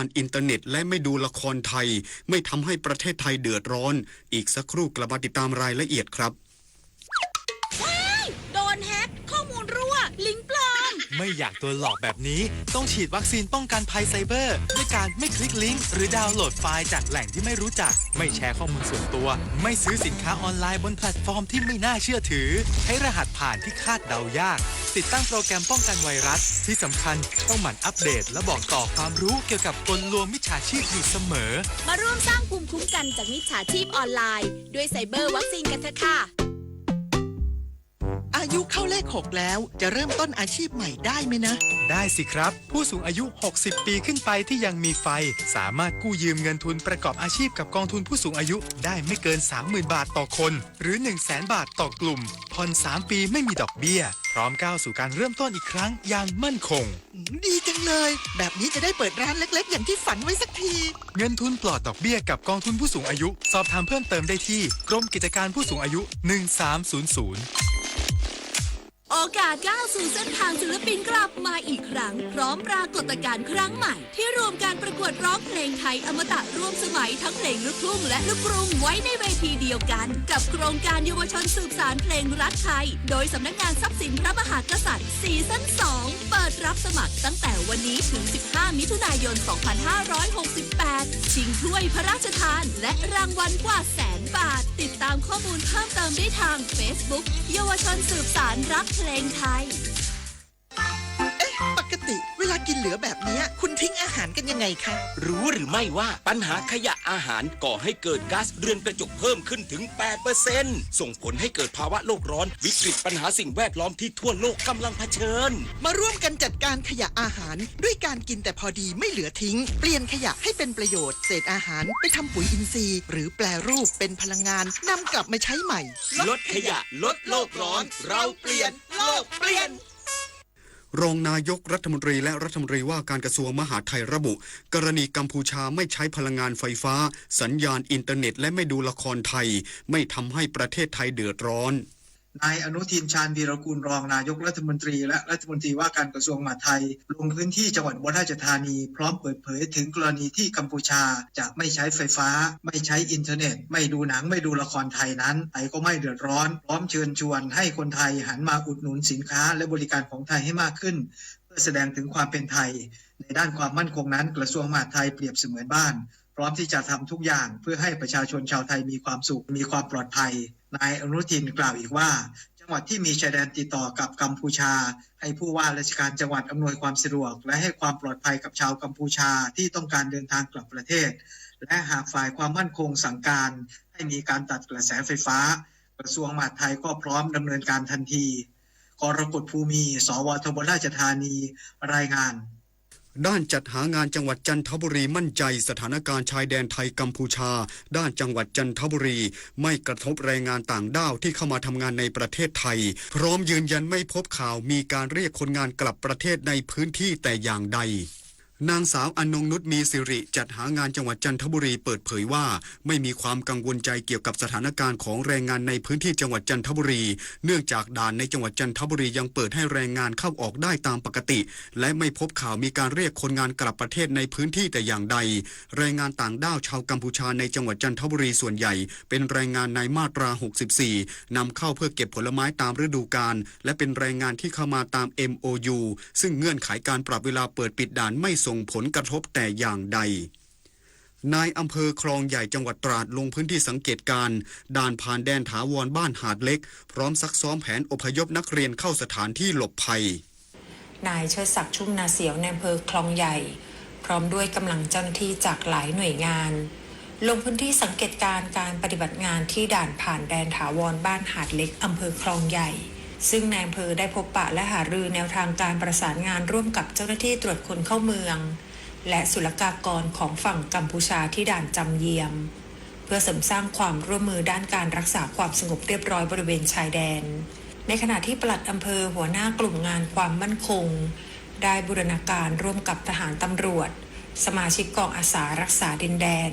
านอินเทอร์เน็ตและไม่ดูละครไทยไม่ทำให้ประเทศไทยเดือดร้อนอีกสักครู่กลับมาติดตามรายละเอียดครับว้ายโดนแฮ็กข้อมูลรั่วลิงก์ปลอมไม่อยากโดนหลอกแบบนี้ต้องฉีดวัคซีนป้องกันภัยไซเบอร์ด้วยการไม่คลิกลิงก์หรือดาวน์โหลดไฟล์จากแหล่งที่ไม่รู้จักไม่แชร์ข้อมูลส่วนตัวไม่ซื้อสินค้าออนไลน์บนแพลตฟอร์มที่ไม่น่าเชื่อถือใช้รหัสผ่านที่คาดเดายากติดตั้งโปรแกรมป้องกันไวรัสที่สำคัญต้องหมั่นอัปเดตและบอกต่อความรู้เกี่ยวกับกลลวงมิจฉาชีพอยู่เสมอมาร่วมสร้างภูมิคุ้มกันจากมิจฉาชีพออนไลน์ด้วยไซเบอร์วัคซีนกันเถอะค่ะอายุเข้าเลข 6 แล้วจะเริ่มต้นอาชีพใหม่ได้ไหมนะได้สิครับผู้สูงอายุ 60 ปีขึ้นไปที่ยังมีไฟสามารถกู้ยืมเงินทุนประกอบอาชีพกับกองทุนผู้สูงอายุได้ไม่เกิน 30,000 บาทต่อคนหรือ 100,000 บาทต่อกลุ่มผ่อน 3 ปีไม่มีดอกเบี้ยพร้อมก้าวสู่การเริ่มต้นอีกครั้งอย่างมั่นคงดีจังเลยแบบนี้จะได้เปิดร้านเล็กๆอย่างที่ฝันไว้สักทีเงินทุนปลอดดอกเบี้ยกับกองทุนผู้สูงอายุสอบถามเพิ่มเติมได้ที่กรมกิจการผู้สูงอายุ1300โอกาสก้าวสู่เส้นทางศิลปินกลับมาอีกครั้งพร้อมปรากฏการณ์ครั้งใหม่ที่รวมการประกวดร้องเพลงไทยอมตะร่วมสมัยทั้งเพลงลูกทุ่งและลูกกรุงไว้ในเวทีเดียวกันกับโครงการเยาวชนสืบสานเพลงรักไทยโดยสำนักงานทรัพย์สินพระมหากษัตริย์ซีซั่น 2เปิดรับสมัครตั้งแต่วันนี้ถึง15มิถุนายน2568ชิงถ้วยพระราชทานและรางวัลกว่า100,000 บาทติดตามข้อมูลเพิ่มเติมได้ทาง Facebook เยาวชนสืบสานรักเพลงไทยปกติเวลากินเหลือแบบนี้คุณทิ้งอาหารกันยังไงคะรู้หรือไม่ว่าปัญหาขยะอาหารก่อให้เกิดก๊าซเรือนกระจกเพิ่มขึ้นถึง 8% ส่งผลให้เกิดภาวะโลกร้อนวิกฤตปัญหาสิ่งแวดล้อมที่ทั่วโลกกำลังเผชิญมาร่วมกันจัดการขยะอาหารด้วยการกินแต่พอดีไม่เหลือทิ้งเปลี่ยนขยะให้เป็นประโยชน์เศษอาหารไปทำปุ๋ยอินทรีย์หรือแปรรูปเป็นพลังงานนำกลับมาใช้ใหม่ลดขยะลดโลกร้อนเราเปลี่ยนโลกเปลี่ยนรองนายกรัฐมนตรีและรัฐมนตรีว่าการกระทรวงมหาดไทยระบุกรณีกัมพูชาไม่ใช้พลังงานไฟฟ้าสัญญาณอินเทอร์เน็ตและไม่ดูละครไทยไม่ทำให้ประเทศไทยเดือดร้อนนายอนุทินชาญวีรกูลรองนายกรัฐมนตรีและรัฐมนตรีว่าการกระทรวงมหาดไทยลงพื้นที่จังหวัดอุบลราชธานีพร้อมเปิดเผยถึงกรณีที่กัมพูชาจะไม่ใช้ไฟฟ้าไม่ใช้อินเทอร์เน็ตไม่ดูหนังไม่ดูละครไทยนั้นไทยก็ไม่เดือดร้อนพร้อมเชิญชวนให้คนไทยหันมาอุดหนุนสินค้าและบริการของไทยให้มากขึ้นเพื่อแสดงถึงความเป็นไทยในด้านความมั่นคงนั้นกระทรวงมหาดไทยเปรียบเสมือนบ้านพร้อมที่จะทำทุกอย่างเพื่อให้ประชาชนชาวไทยมีความสุขมีความปลอดภัยนายอนุทินกล่าวอีกว่าจังหวัดที่มีชายแดนติดต่อกับกัมพูชาให้ผู้ว่าราชการจังหวัดอำนวยความสะดวกและให้ความปลอดภัยกับชาวกัมพูชาที่ต้องการเดินทางกลับประเทศและหากฝ่ายความมั่นคงสั่งการให้มีการตัดกระแสไฟฟ้ากระทรวงมหาดไทยก็พร้อมดำเนินการทันทีกรกฎภูมิสวทบราชธานีรายงานด้านจัดหางานจังหวัดจันทบุรีมั่นใจสถานการณ์ชายแดนไทยกัมพูชาด้านจังหวัดจันทบุรีไม่กระทบแรงงานต่างด้าวที่เข้ามาทำงานในประเทศไทยพร้อมยืนยันไม่พบข่าวมีการเรียกคนงานกลับประเทศในพื้นที่แต่อย่างใดนางสาวอนงนุชมีสิริจัดหางานจังหวัดจันทบุรีเปิดเผยว่าไม่มีความกังวลใจเกี่ยวกับสถานการณ์ของแรงงานในพื้นที่จังหวัดจันทบุรีเนื่องจากด่านในจังหวัดจันทบุรียังเปิดให้แรงงานเข้าออกได้ตามปกติและไม่พบข่าวมีการเรียกคนงานกลับประเทศในพื้นที่แต่อย่างใดแรงงานต่างด้าวชาวกัมพูชาในจังหวัดจันทบุรีส่วนใหญ่เป็นแรงงานในมาตรา64นำเข้าเพื่อเก็บผลไม้ตามฤดูกาลและเป็นแรงงานที่เข้ามาตาม MOU ซึ่งเงื่อนไขการปรับเวลาเปิดปิดด่านไม่ส่งผลกระทบแต่อย่างใดนายอำเภอคลองใหญ่จังหวัดตราดลงพื้นที่สังเกตการณ์ด่านผ่านแดนถาวรบ้านหาดเล็กพร้อมซักซ้อมแผนอพยพนักเรียนเข้าสถานที่หลบภัยนายเชิดศักดิ์ชุ่มนาเสียวในอำเภอคลองใหญ่พร้อมด้วยกำลังเจ้าหน้าที่จากหลายหน่วยงานลงพื้นที่สังเกตการณ์การปฏิบัติงานที่ด่านผ่านแดนถาวรบ้านหาดเล็กอำเภอคลองใหญ่ซึ่งนายอำเภอได้พบปะและหารือแนวทางการประสานงานร่วมกับเจ้าหน้าที่ตรวจคนเข้าเมืองและศุลกากรของฝั่งกัมพูชาที่ด่านจำเยียมเพื่อเสริมสร้างความร่วมมือด้านการรักษาความสงบเรียบร้อยบริเวณชายแดนในขณะที่ปลัดอำเภอหัวหน้ากลุ่มงานความมั่นคงได้บูรณาการร่วมกับทหารตำรวจสมาชิกกองอาสารักษาดินแดน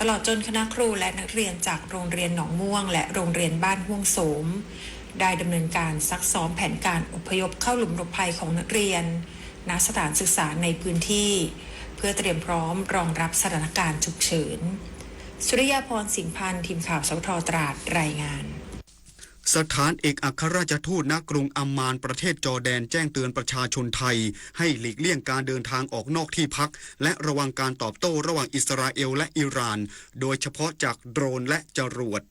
ตลอดจนคณะครูและนักเรียนจากโรงเรียนหนองม่วงและโรงเรียนบ้านห้วงโสมได้ดำเนินการซักซ้อมแผนการอพยพเข้าหลุมหลบภัยของนักเรียนณสถานศึกษาในพื้นที่ เพื่อเตรียมพร้อมรองรับสถานการณ์ฉุกเฉินสุริยาพรสิงห์พันธ์ทีมข่าวสวทตราดรายงานสถานเอกอัครราชทูตณกรุงอัมมานประเทศจอร์แดนแจ้งเตือนประชาชนไทยให้หลีกเลี่ยงการเดินทางออกนอกที่พักและระวังการตอบโต้ระหว่างอิสราเอลและอิหร่านโดยเฉพาะจากโดรนและจรวด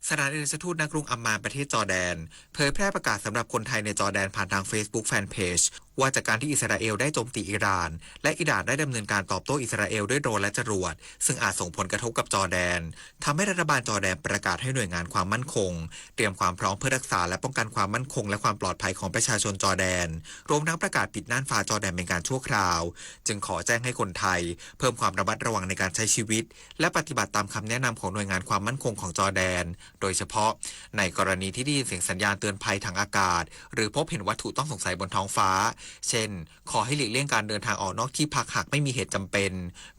สถานเอกอัครราชทูตณกรุงอัมมานประเทศจอร์แดนเผยแพร่ประกาศสำหรับคนไทยในจอร์แดนผ่านทาง Facebook Fanpage ว่าจากการที่อิสราเอลได้โจมตีอิหร่านและอิหร่านได้ดำเนินการตอบโต้อิสราเอลด้วยโดรนและจรวดซึ่งอาจส่งผลกระทบกับจอร์แดนทำให้รัฐบาลจอร์แดนประกาศให้หน่วยงานความมั่นคงเตรียมความพร้อมเพื่อรักษาและป้องกันความมั่นคงและความปลอดภัยของประชาชนจอร์แดนรวมทั้งประกาศปิดน่านฟ้าจอร์แดนเป็นการชั่วคราวจึงขอแจ้งให้คนไทยเพิ่มความระมัดระวังในการใช้ชีวิตและปฏิบัติตามคำแนะนำของหน่วยงานความมั่นคงของจอร์แดนโดยเฉพาะในกรณีที่ได้ยินเสียงสัญญาณเตือนภัยทางอากาศหรือพบเห็นวัตถุต้องสงสัยบนท้องฟ้าเช่นขอให้หลีกเลี่ยงการเดินทางออกนอกที่พักหากไม่มีเหตุจำเป็น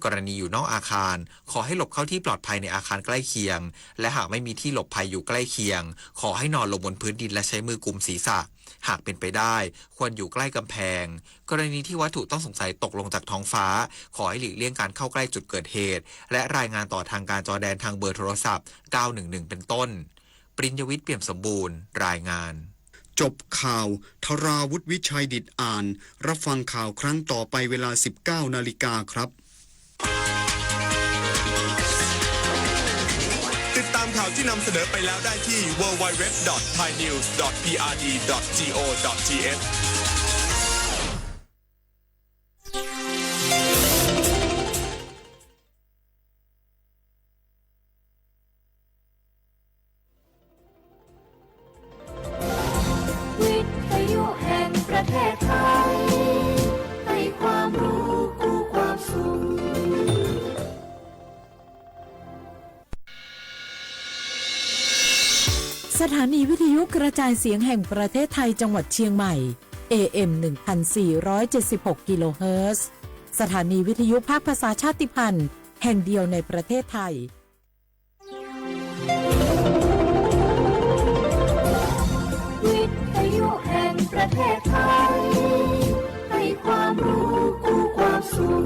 กรณีอยู่นอกอาคารขอให้หลบเข้าที่ปลอดภัยในอาคารใกล้เคียงและหากไม่มีที่หลบภัยอยู่ใกล้เคียงขอให้นอนลงบนพื้นดินและใช้มือกุมศีรษะหากเป็นไปได้ควรอยู่ใกล้กำแพงกรณีที่วัตถุต้องสงสัยตกลงจากท้องฟ้าขอให้หลีกเลี่ยงการเข้าใกล้จุดเกิดเหตุและรายงานต่อทางการจอร์แดนทางเบอร์โทรศัพท์911เป็นต้นปริญญวิทย์เปี่ยมสมบูรณ์รายงานจบข่าวธราวุฒิวิชัยดิษฐ์อ่านรับฟังข่าวครั้งต่อไปเวลา 19 นาฬิกาครับติดตามข่าวที่นำเสนอไปแล้วได้ที่ www.thainews.prd.go.thสถานีวิทยุกระจายเสียงแห่งประเทศไทยจังหวัดเชียงใหม่ AM 1476 กิโลเฮิรตซ์สถานีวิทยุภาคภาษาชาติพันธุ์แห่งเดียวในประเทศไทยวิทยุแห่งประเทศไทยให้ความรู้คู่ความสุข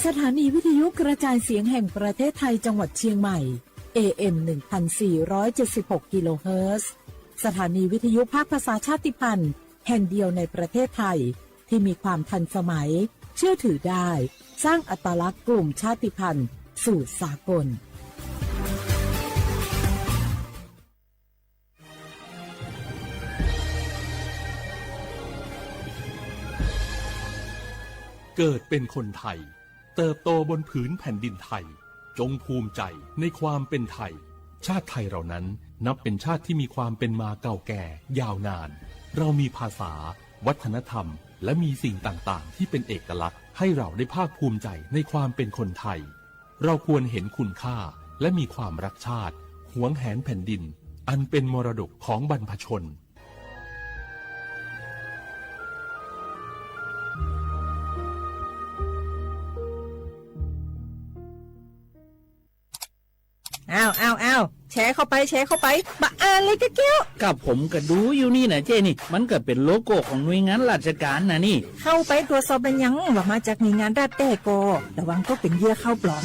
สถานีวิทยุกระจายเสียงแห่งประเทศไทยจังหวัดเชียงใหม่ AM 1476 กิโลเฮิรตซ์สถานีวิทยุภาคภาษาชาติพันธุ์แห่งเดียวในประเทศไทยที่มีความทันสมัยเชื่อถือได้สร้างอัตลักษณ์กลุ่มชาติพันธุ์สู่สากลเกิดเป็นคนไทยเติบโตบนผืนแผ่นดินไทยจงภูมิใจในความเป็นไทยชาติไทยเรานั้นนับเป็นชาติที่มีความเป็นมาเก่าแก่ยาวนานเรามีภาษาวัฒนธรรมและมีสิ่งต่างๆที่เป็นเอกลักษณ์ให้เราได้ภาคภูมิใจในความเป็นคนไทยเราควรเห็นคุณค่าและมีความรักชาติหวงแหนแผ่นดินอันเป็นมรดกของบรรพชนอ้าวแชร์เข้าไปมาอ่านเลยแก้วกับผมก็ดูอยู่นี่นะเจ้นี่มันก็เป็นโลโก้ของหน่วยงานราชการนะนี่เข้าไปตรวจสอบเป็นยังว่ามาจากหน่วยงานรัฐแต่ก็ระวังก็เป็นเหยื่อเข้าปลอม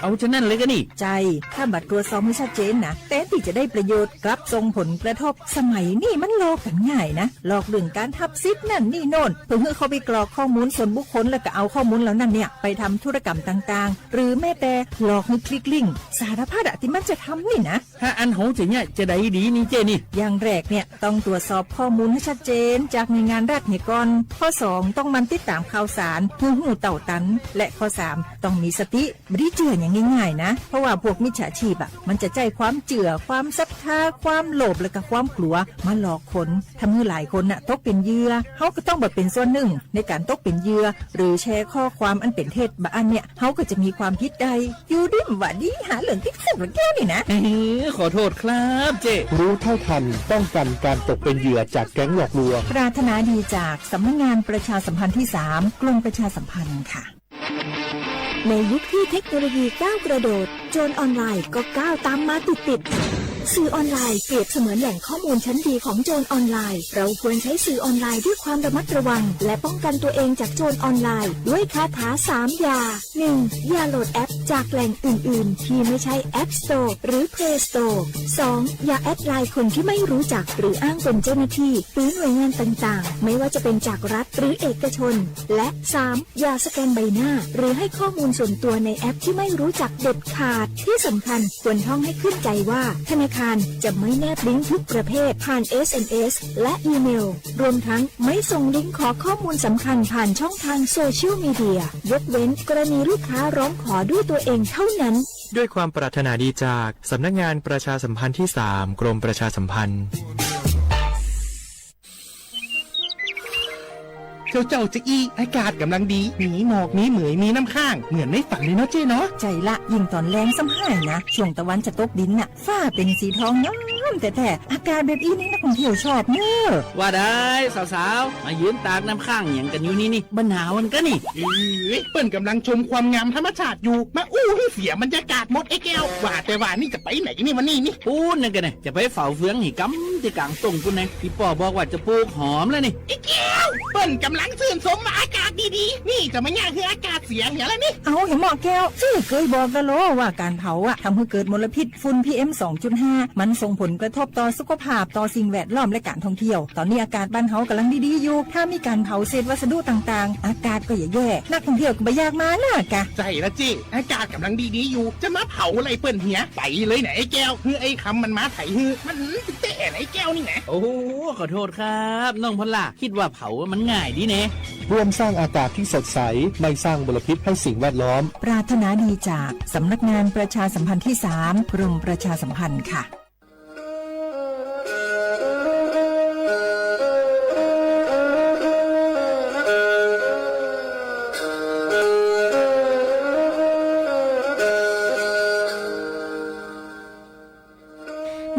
เอาฉะนั้นเลยก็นี่ใจถ้าบัตรตรวจสอบไม่ชัดเจนนะแต่ที่จะได้ประโยชน์กลับส่งผลกระทบสมัยนี่มันหลอกกันง่ายนะหลอกเรื่องการทับซิปนั่นนี่โน่นเพื่อเข้าไปกรอกข้อมูลส่วนบุคคลแล้วก็เอาข้อมูลแล้วนั่นเนี่ยไปทำธุรกรรมต่างๆหรือแม้แต่หลอกให้คลิกลิงก์สารพัดที่มันจะทำนี่นะถ้าอันโหจะเนี่ยจะได้ดีนี่เจนี่อย่างแรกเนี่ยต้องตรวจสอบข้อมูลให้ชัดเจนจากหน่วยงานรัฐเนี่ยก่อนข้อ2ต้องมันติดตามข่าวสารหูเต่าตันและข้อ3ต้องมีสติไม่ได้เจืออย่างง่ายๆนะเพราะว่าพวกมิจฉาชีพมันจะใจความเจือความศรัทธาความโลภและก็ความกลัวมาหลอกคนทำให้หลายคนตกเป็นเหยื่อเขาก็ต้องเป็นส่วนหนึ่งในการตกเป็นเหยื่อหรือแชร์ข้อความอันเป็นเท็จบางอันเนี่ยเขาก็จะมีความผิดใดอยู่ดิ้มว่าดีหาเหลืองติ๊กสุดแก้วนี่นะขอโทษครับเจ้รู้เท่าทันป้องกันการตกเป็นเหยื่อจากแก๊งหลอกลวงปรารถนาดีจากสำนักงานประชาสัมพันธ์ที่3กรมประชาสัมพันธ์ค่ะในยุคที่เทคโนโลยีก้าวกระโดดโจรออนไลน์ก็ก้าวตามมาติด สื่อออนไลน์เปรียบเสมือนแหล่งข้อมูลชั้นดีของโจรออนไลน์เราควรใช้สื่อออนไลน์ด้วยความระมัดระวังและป้องกันตัวเองจากโจรออนไลน์ด้วยคาถา3อย่า 1. อย่าโหลดแอปจากแหล่งอื่นๆที่ไม่ใช่ App Store หรือ Play Store 2. อย่าแอดไลน์คนที่ไม่รู้จักหรืออ้างเป็นเจ้าหน้าที่หรือหน่วยงานต่างๆไม่ว่าจะเป็นจากรัฐหรือเอกชนและ 3. อย่าสแกนใบหน้าหรือให้ข้อมูลส่วนตัวในแอปที่ไม่รู้จักเด็ดขาดที่สำคัญควรท่องให้ขึ้นใจว่าธนาคารจะไม่แนบลิงก์ทุกประเภทผ่าน SMS และอีเมลรวมทั้งไม่ส่งลิงก์ขอข้อมูลสำคัญผ่านช่องทางโซเชียลมีเดียยกเว้นกรณีลูกค้าร้องขอด้วยตัวเองเท่านั้นด้วยความปรารถนาดีจากสำนักงานประชาสัมพันธ์ที่ 3 กรมประชาสัมพันธ์เจ้าจะอีอากาศกำลังดีมีหมอกมีเหมยมีน้ำข้างเหมือนในฝันเลยเนาะเจ้เนาะใจละยิ่งตอนแรงซ้ำให้นะช่วงตะวันจะตกดินน่ะฟ้าเป็นสีทองน้ำแต่อากาศแบบนี้นักท่องเที่ยวชอบเนอะว่าได้สาวๆมายืนตากน้ำข้างอย่างกันอยู่นี่บรรหาวันก็นี่เปิ้นกำลังชมความงามธรรมชาติอยู่มาอู้ให้เสียบรรยากาศหมดไอ้แก้วว่าแต่ว่านี่จะไปไหนนี่วันนี้นี่ปูนนั่นกันเนี่ยจะไปเฝ้าเฟืองหิกำที่กลางตรงปูนไงพี่ป่อบอกว่าจะปลูกหอมแล้วนี่ไอ้แก้วเปิ้นกำลังชื่นชมอากาศดีๆนี่จะไม่ยากคืออากาศเสียเหี้ยแล้วนี่เอาเห็นหมอแก้วชื่อเคยบอกกันโลว่าการเผาอะทำให้เกิดมลพิษฝุ่น PM 2.5 มันส่งผลกระทบต่อสุขภาพต่อสิ่งแวดล้อมและการท่องเที่ยวตอนนี้อากาศบ้านเฮากำลังดีๆอยู่ถ้ามีการเผาเศษวัสดุต่างๆอากาศก็แย่นักท่องเที่ยวก็ไม่อยากมาน่ะกะใจละจิอากาศกำลังดีๆอยู่จะมาเผาอะไรเปิ้นเหี้ยไปเลยไหนไอ้แก้วคือไอ้คำมันมาไถฮือมันเตะไอ้แก้วนี่ไงโอ้ขอโทษครับน้องพลล่ะคิดว่าเผามันง่ายดีเน่ร่วมสร้างอากาศที่สดใสไม่สร้างมลพิษให้สิ่งแวดล้อมปรารถนาดีจากสำนักงานประชาสัมพันธ์ที่ 3 กรมประชาสัมพันธ์ค่ะ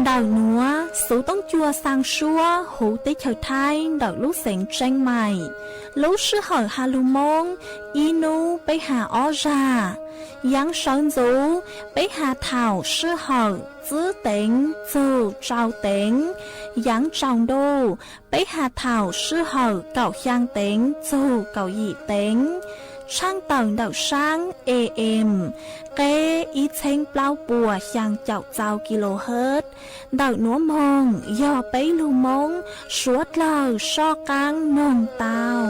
Đào núa, số tông chua sang xua, hữu tế chào thai, đào lúc sáng tranh mày. Lúc sư hỏi hà lưu mông, inu bấy hà ó ra. Yang sáng dấu, bấy hà thảo sư hỏi, giữ tính, dù trao tính. Yang trọng đô, bấy hà thảo sư hỏi, cậu khang tính, dù cậu dị tính. Sang tầng đảo sáng AM Kế ý chênh bao bùa sang chọc giao kHz Đảo núa mông do bấy lưu mông Suốt lời so căng nông tàu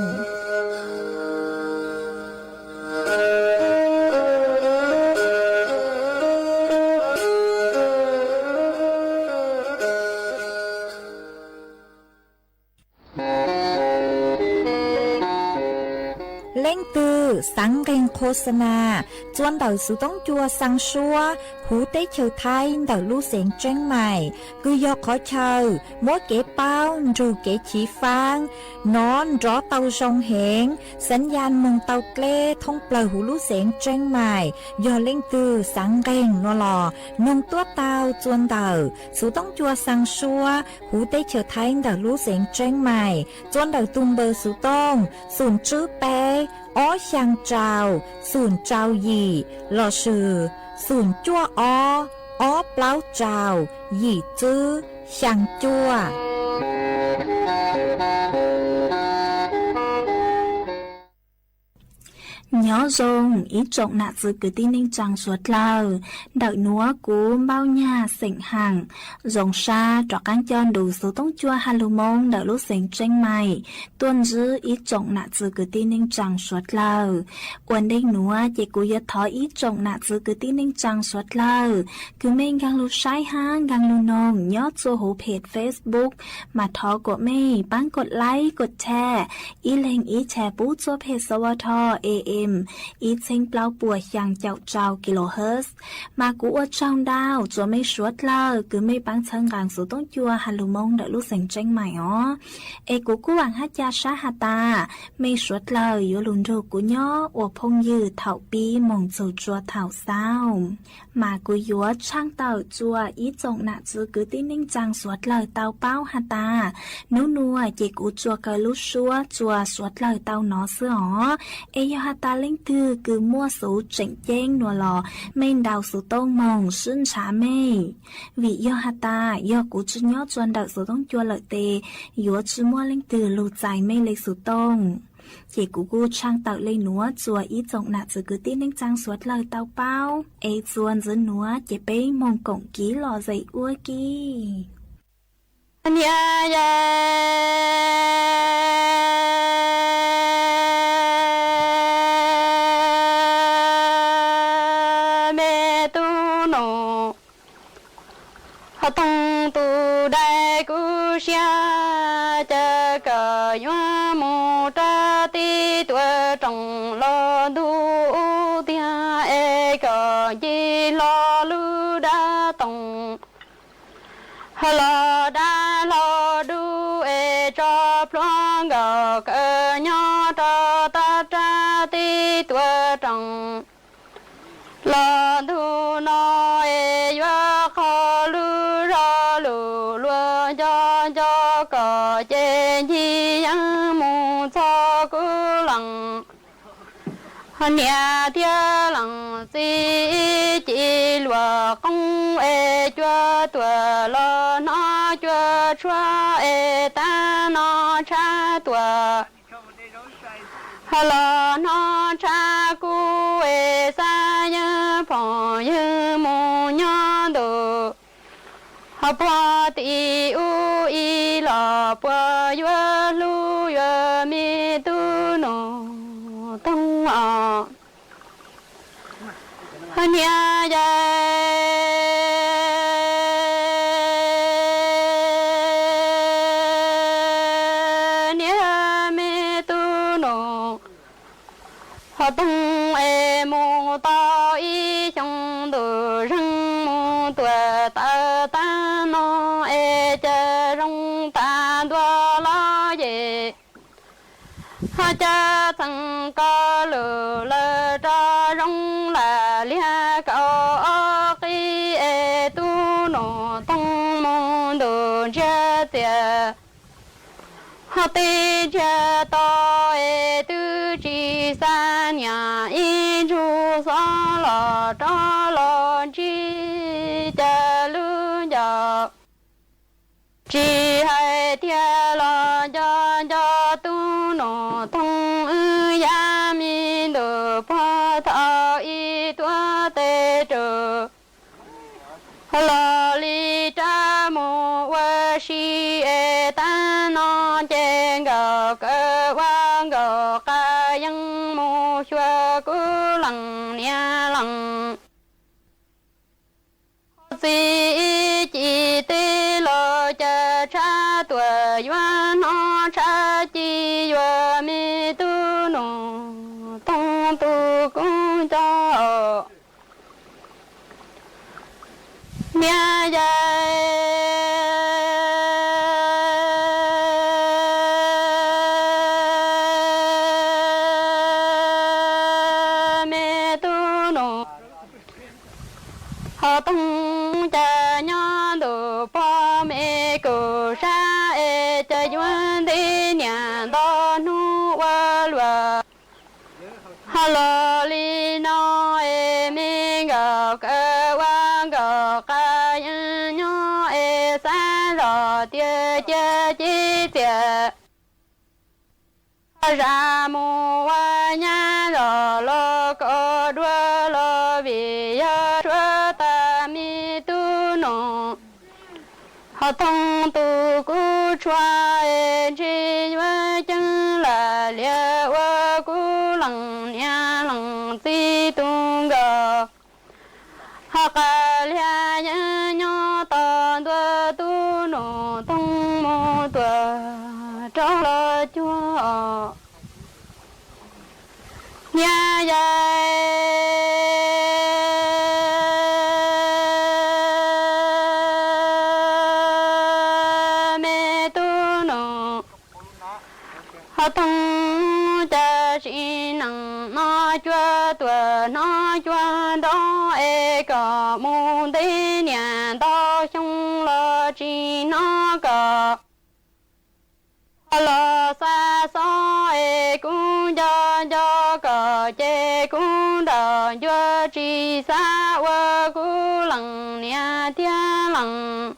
Lên từ sáng kênh khô na Chuan đảo sú tông chua sang xua Hú tế chiều thay đảo lưu sáng tranh mày Cứ do khó chờ Mỗi kế bao dù kế chỉ phang Nón rõ tàu rong hẹn Sẵn gian mong tàu klê Thông bờ hú lưu sáng tranh mày Do lên từ sáng kênh nó lò Nông tuốt tàu chuan đảo Sú tông chua sang xua Hú tế chiều thay đảo lưu sáng tranh mày Chuan đảo tung bờ sú tông Sùn chữ bè ó sang trào sùn trào gì lò sử sùn chua ó pláu trào gì chứ sang chua Nhớ dùng ý trọng nạ dự cứ tin ninh chẳng suốt lờ Đợi núa cú bao nhà xỉnh hàng Dòng xa trọ cán chân đủ số tông chua hà lưu mông đợi lúc xỉnh tranh mày Tuân dư ý trọng nạ dự cứ tin ninh chẳng suốt lờ Quần đinh núa chỉ cú yết thói ý trọng nạ dự cứ tin ninh chẳng suốt lờ Cứ mình gang lưu sai hang gang lưu nông nhớ cho hữu page Facebook Mà thó của mình bánกดไลค์กดแชร์ý lên ýแชร์ปุ๊cho page สวท AMอีเชงเปล่าปัวยังเจ้าเจ้ากิโลเฮิรตซ์มากูอวดช่องดาวจะไม่สวดเลยคือไม่ปังเชิงกลางสู่ต้องจัวฮัลโลมงเดลูกเสียงเจงใหม่อ๋อเอกูกูหวังฮัจยาชาฮาตาไม่สวดเลยอยู่ลุนโรกูย่ออวพงยืดเถาปีมงจูจัวเถาเศร้ามากูยัวช่างเต่าจัวอีจงหนักจือคือติ้งนิ่งจังสวดเลยเต่าเป้าฮาตานัวเจกูจัวเกลูชัวจัวสวดเลยเต่าหนอเสืออ๋อเอยฮาตา ba linh thư cứ mua số chỉnh chênh nùa lò men đào số tông mong xuyên trả mê vì do hạt ta do cú chữ nhó chuan đợi số tông chua lợi tê yếu chữ mua linh thư lù dài mê lấy số tông chỉ cú trang tạo lên núa chùa ý trọng nạt sự cứ tin đến trang suốt lời tao bao ê chuan dưới núa chỉ bế mong cổng ký lò dậy ua kì Nya ya me tu no ha tông tu đại cu xia cha cả yua mu cha ti tua trong lo du tia e cả ji lo lu da tông hello da lo du e cho plong ga cơ nho cho ta cha ti tua trong lo du no e yo kho lu ra lu lu cho có chế chi yang mu cho cu lăng nhà tia lăng si chỉ lúa công e chua tua lo nó chua chua e ta nó cha tua lo nó cha cu e sa như phong như mu nhớ đồ po ti u i lo po yo lu yo mi tu no tông a nya ya nya mi tu no tông e mu ta i trong đồ răng mu tua ta ta no e cha rong ta đua lo ye ha cha thằng ca lù lơ cha rong là lia cao ki e tu no tông mu đồ cha tia ha ti cha to e tu chi sa nhà in chu sa lo cha lo chi cha lu ya chi hai tia lo cho tu no thông ya mi do pa tha i tua te tru lo li cha mo wa shi e ta no chen ga ka wa ga ka yang mo shua ku lăng nia lăng si chi te lo cha cha tua yua no cha chi yua mi tu no tông tu cũng cho nia ya mi tu no họ tông cha nhớ đồ po mẹ cô sa e cha yuan đi nhà đó nu wa lua hello li no e mi ga ka wa ga ka nhớ e sa ro tia cha chi tia ra mu wa nya ro lo ko đua lo vi ya chua ta mi tu no họ thông tu cu chua e chi wa chân là lia wa cu lăng nia lăng ti tung ga họ ca lia nya nho ta đua tu no thông mo tua cho lo chua nya ya me tu no họ thông cha si năng nó chua tua nó chua đó e cả mu đi nhà đó xong lo chi nó cả lo xa xó e cũng cho cả chế 月之下我孤冷年天冷。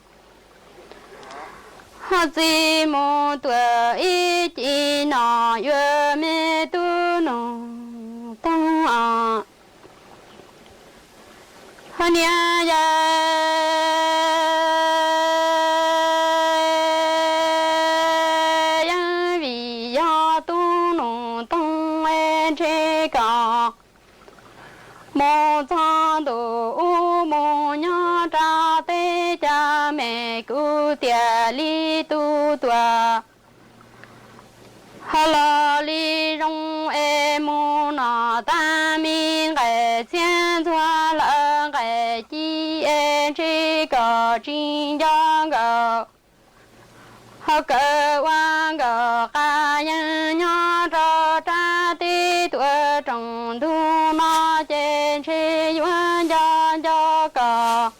寂寞的一季那月没都能等啊，年人为呀都能等哎这个，莫藏都莫娘扎的家没顾店里都多。哈拉里容哎木那大明哎千川了哎几哎这个真样个，哈个万个哈人娘着扎的多正途那坚持原家家个。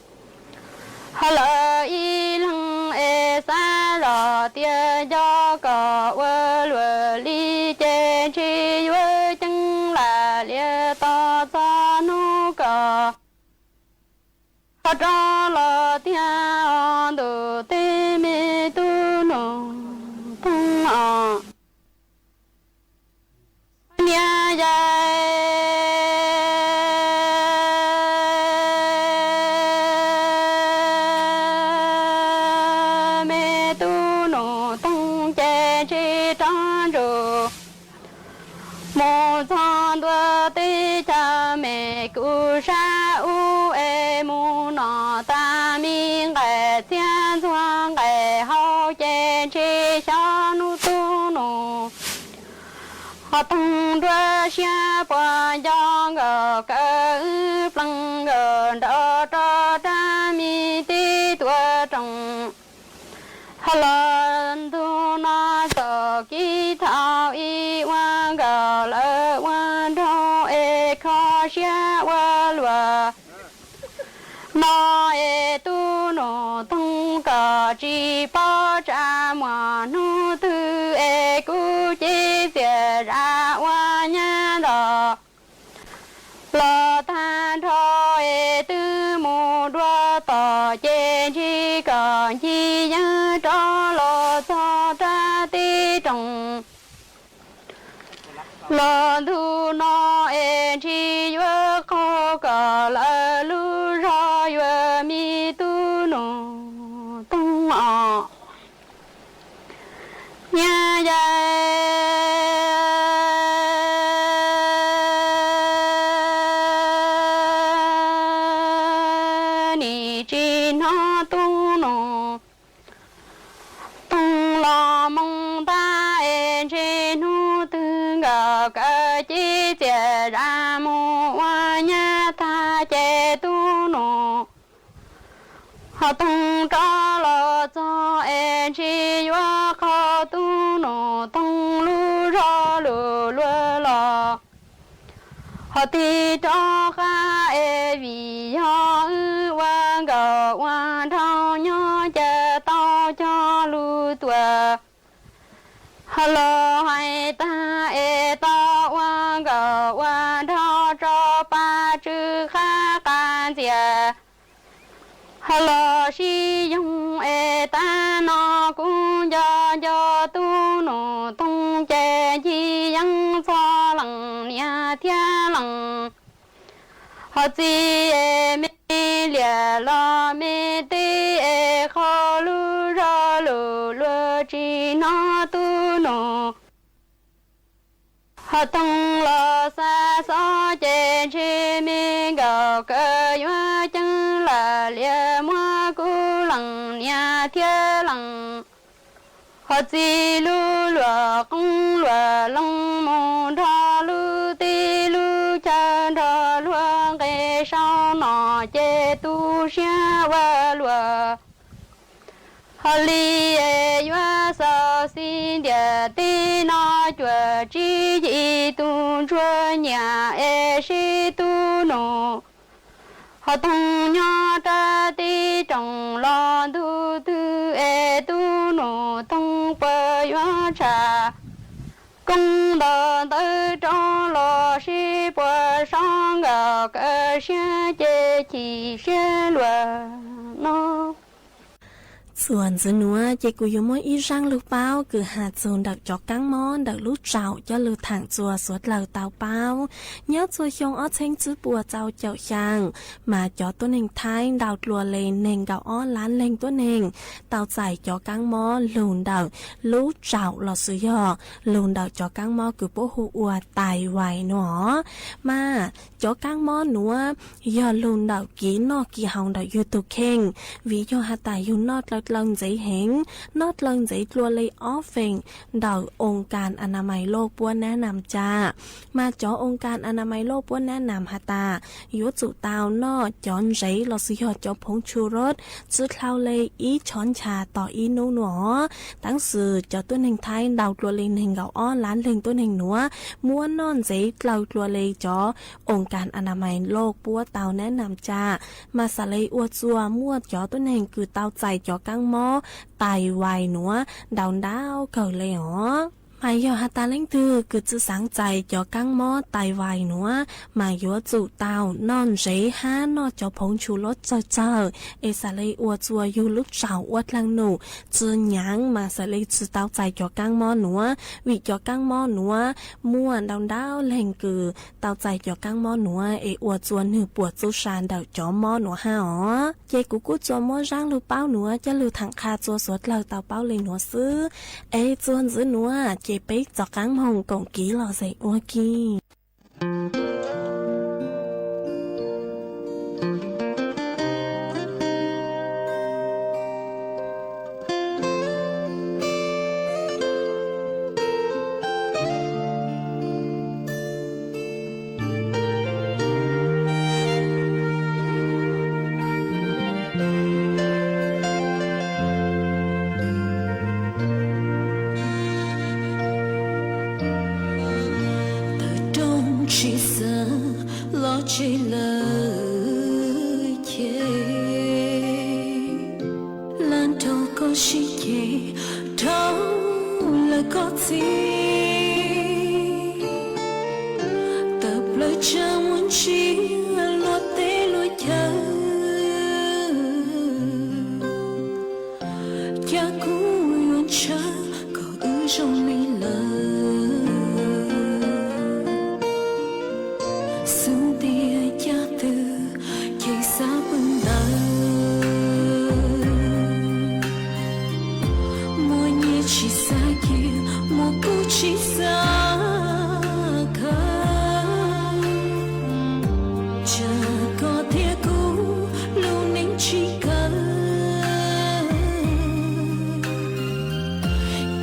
哈拉一冷哎三热爹家个我罗里坚持我进来了大家那个，哈扎了天都对面都能懂啊，年人。莫藏多对家没故山乌哎木那大明哎千川哎好坚持小路都弄，好等着下班养个个分个着大明的多种。哈兰都那手给掏一万个了万头哎靠下我罗，那哎都能懂个只包扎么努都哎估计些让我年了，老单头哎都木多到坚持个一样着了早扎的种。老土那哎只有好个了路上越迷都能懂啊，年人。季节然木万年他节都弄，好东着了早哎只有好都弄东路绕路路了，好地着哈哎为呀万个万丈娘家到家路多。哈喽，海大哎大万个万朝着把这哈干净，哈喽是用哎大那公家家都弄东家一样做冷两天冷，好子哎没了了没得哎好路绕路路只那都弄，好等了三三坚持没个个月进来了么古冷两天冷，好子路路公路冷梦着路的路前着路给上那街都先我路。哈里哎月嫂心的对那觉知一动着年哎是都弄，好东娘这的中郎都哎都弄东北远茶， công đờ tư trong lò sĩ bùa sang gạo cơ xe chế chỉ xe lùa nó ส่วนจะนัวเจกูยมอีร่างลูกเป้าคือหาโซนดักจอกกังมอนดักลูกเจ้าจะลูกถังจัวสวดเหล่าเตาเป้าเนื้อจัวชงอ้อเชงจื้อปัวเจ้าเจ้าช่างมาจอตัวหนึ่งท้ายดาวตัวเลนเน่งเกาอ้อล้านเลงตัวหนึ่งเตาใส่จอกังมอลูนดักลูกเจ้าหลอดซื้อยอลูนดักจอกังมอคือปูหูอัวตายไหวหนอมาจอกังมอหนัวยอลูนดักกี่นอกกี่หองดักยูทูบเข่งวิโยหาตายยูนอดlần giấy hẹn, nót lần giấy lùa lấy offing, đầuองค์การอนามัยโลกป้วนแนะนำจ้ามาจ่อองค์การอนามัยโลกป้วนแนะนำฮาตายุจุตาวนอจอนใจเราซื้อจ่อผงชูรสซื้อเท่าเลยอีช้อนชาต่ออีนูหนอตั้งสื่อจ่อตัวหนึ่งไทยดาวตัวเลยหนึ่งเกาอ้อนล้านเลิงตัวหนึ่งหนัวม้วนนอนใจเราตัวเลยจ่อองค์การอนามัยโลกป้วเตาแนะนำจ้ามาสะเลยอวดจัวมั่วจ่อตัวหนึ่งคือเตาใจจ่อกังมอตายไวหนัวดาวดาวเก่าเลยหรอมาโยฮัตตาเล่งตือคือจะสังใจจ่อกังมอตายไวหนัวมาโยจุเตานอนเจห้านอจ่อผงชูรสเจอเอสาเลยอวดจัวอยู่ลูกสาวอวดลังหนูจืนหยังมาสะเลยจือเตาใจจ่อกังมอหนัววิจ่อกังมอหนัวม่วนดาวดาวเล่งคือเตาใจจ่อกังมอหนัวเออวดจัวหนึ่งปวดจุชานดาวจ่อมอหนัวห้าอ๋อเจกูกูจัวมอร่างลูกเป้าหนัวจะลูถังคาจัวสวดเราเตาเป้าเลยหนัวซื้อเอจวนซื้อหนัวเจไปจอกกังมองกงกี้หล่อใส่อัวกี้ chỉ lời chê lần đầu có chỉ chê đâu là có gì tập lời cha muốn chỉ lo tê lo chờ cha cũ luôn chờ có ư trong mi lời chỉ xa khơi chờ có thể cũ lâu nính chỉ cần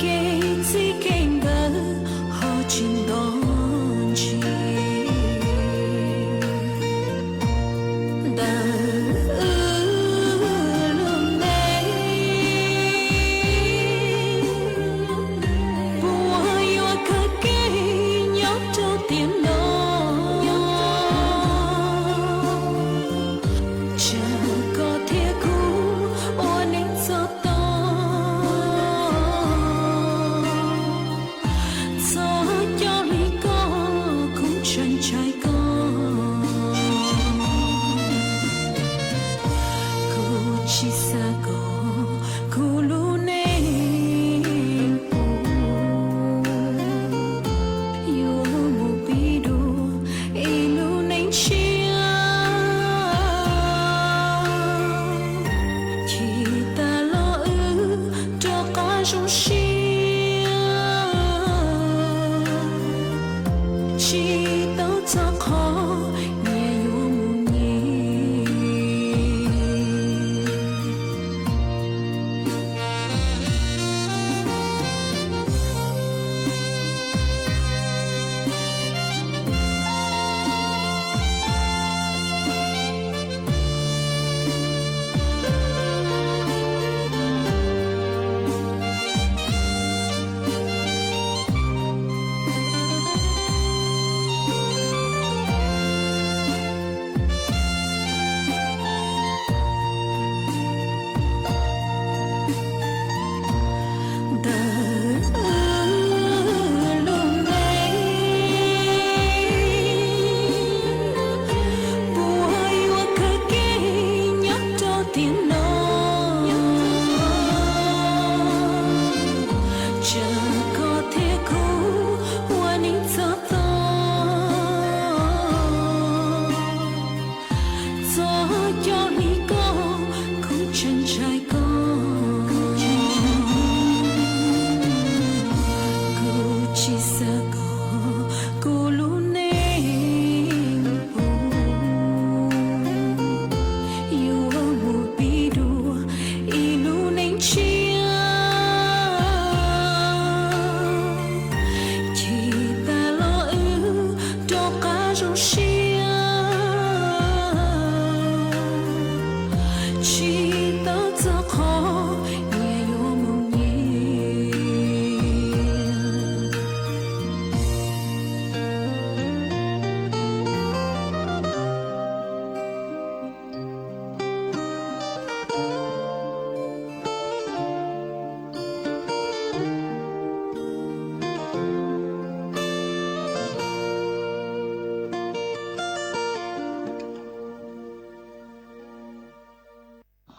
cái gì cái ngờ họ trình đón chỉ cho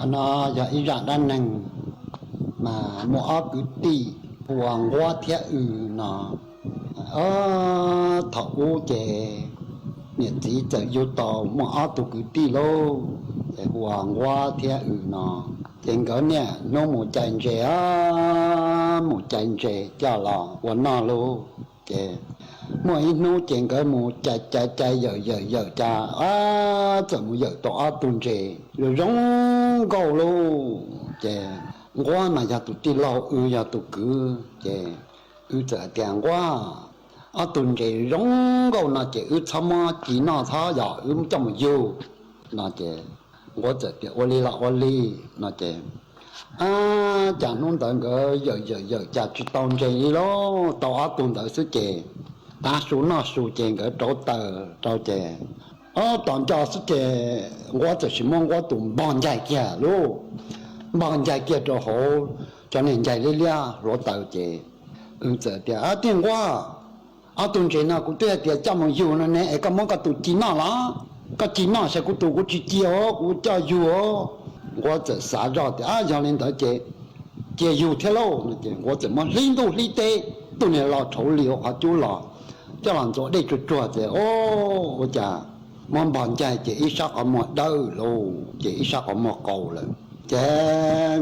nó giờ ý ra đan năng mà mua cứ ti hoàng hoa thế nó thọ u chè nhiệt chỉ chờ yêu tàu mua tụ cứ ti lô hoàng hoa thế nó trên cái nè nó một chành chè cho là quần nó luôn chè mỗi nô trên cái một chạy giờ cha chậm giờ tỏ tuần chè rồi giống cầu luôn chè qua mà giờ tụi ti lâu giờ tụi cứ chè giờ tiền qua tuần chè giống cầu nó chè tham chỉ nó tháo giờ trong nhiều nó chè我这点我哩那这讲弄到个有家去当这咯，到东到是这，大树那树这个找这，当家是这，我就是么我都忙在家咯，忙在家就好，叫人家哩俩落到这，这点电话，东这那个对点这么有了呢，个么个都知道啦。cái chính nó sẽ có tụ có chỉ tiêu có cho yêu我这啥着的让人到这有铁路我怎么领导领带都能老抽流还就了叫人做那就做的我讲我帮家这一下我没到喽这一下我没够了这